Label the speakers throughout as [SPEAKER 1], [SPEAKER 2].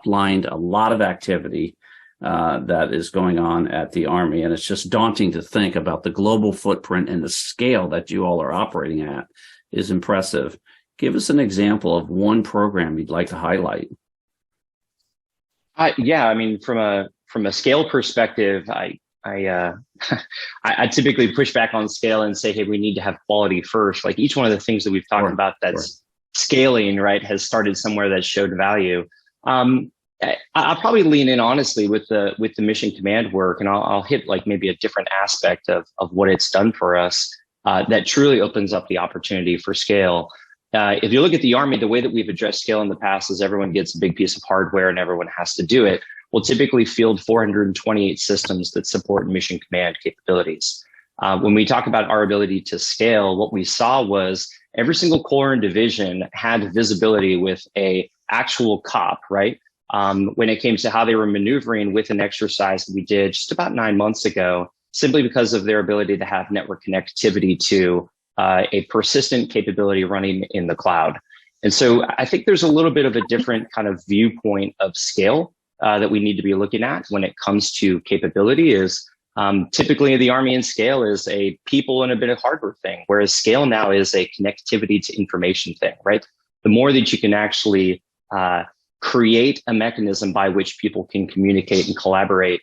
[SPEAKER 1] outlined a lot of activity that is going on at the Army. And it's just daunting to think about the global footprint and the scale that you all are operating at is impressive. Give us an example of one program you'd like to highlight.
[SPEAKER 2] Yeah, I mean, from a scale perspective, I typically push back on scale and say, hey, we need to have quality first. Like each one of the things that we've talked about that's scaling, right, has started somewhere that showed value. I'll probably lean in honestly with the mission command work, and I'll hit like maybe a different aspect of what it's done for us that truly opens up the opportunity for scale. If you look at the Army, the way that we've addressed scale in the past is everyone gets a big piece of hardware and everyone has to do it. We'll typically field 428 systems that support mission command capabilities. When we talk about our ability to scale, what we saw was every single corps and division had visibility with a actual COP, right? When it came to how they were maneuvering with an exercise that we did just about 9 months ago, simply because of their ability to have network connectivity to a persistent capability running in the cloud. And so I think there's a little bit of a different kind of viewpoint of scale that we need to be looking at when it comes to capability is typically the Army and scale is a people and a bit of hardware thing, whereas scale now is a connectivity to information thing, right? The more that you can actually create a mechanism by which people can communicate and collaborate,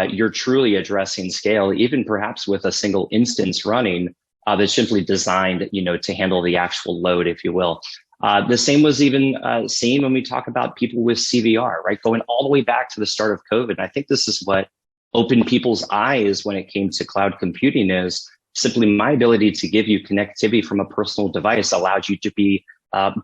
[SPEAKER 2] you're truly addressing scale, even perhaps with a single instance running that's simply designed, to handle the actual load, if you will. The same was even seen when we talk about people with CVR, right? Going all the way back to the start of COVID. And I think this is what opened people's eyes when it came to cloud computing is simply my ability to give you connectivity from a personal device allowed you to be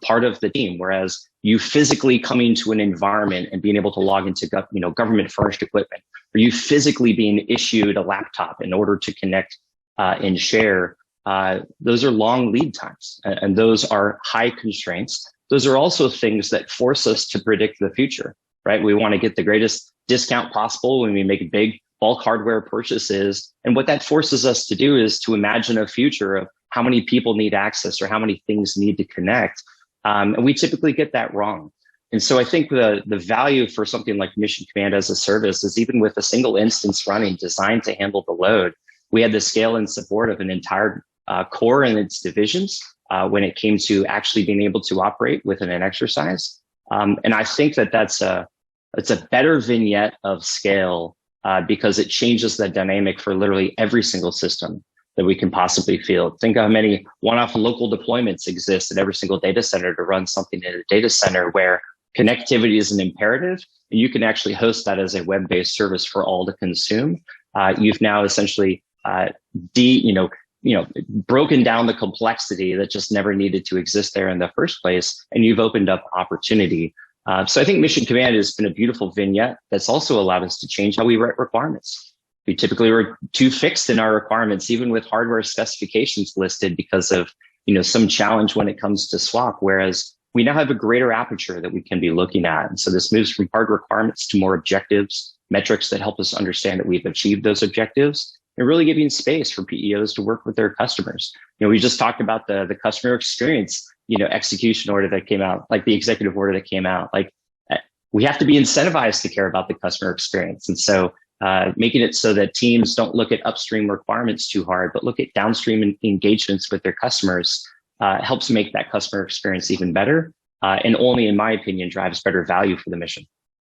[SPEAKER 2] part of the team. Whereas you physically coming to an environment and being able to log into government furnished equipment, or you physically being issued a laptop in order to connect and share, those are long lead times and those are high constraints. Those are also things that force us to predict the future, right? We want to get the greatest discount possible when we make big bulk hardware purchases. And what that forces us to do is to imagine a future of how many people need access or how many things need to connect. And we typically get that wrong. And so I think the value for something like Mission Command as a service is even with a single instance running designed to handle the load, we had the scale and support of an entire corps and its divisions when it came to actually being able to operate within an exercise. And I think it's a better vignette of scale because it changes the dynamic for literally every single system that we can possibly field. Think of how many one-off local deployments exist at every single data center to run something in a data center where connectivity is an imperative, and you can actually host that as a web-based service for all to consume. You've now essentially broken down the complexity that just never needed to exist there in the first place, and you've opened up opportunity. So I think Mission Command has been a beautiful vignette that's also allowed us to change how we write requirements. We typically were too fixed in our requirements, even with hardware specifications listed because of some challenge when it comes to swap, whereas we now have a greater aperture that we can be looking at. And so this moves from hard requirements to more objectives, metrics that help us understand that we've achieved those objectives, and really giving space for PEOs to work with their customers. We just talked about the customer experience, execution order that came out, like the executive order that came out. Like we have to be incentivized to care about the customer experience. And so making it so that teams don't look at upstream requirements too hard, but look at downstream engagements with their customers helps make that customer experience even better. And only, in my opinion, drives better value for the mission.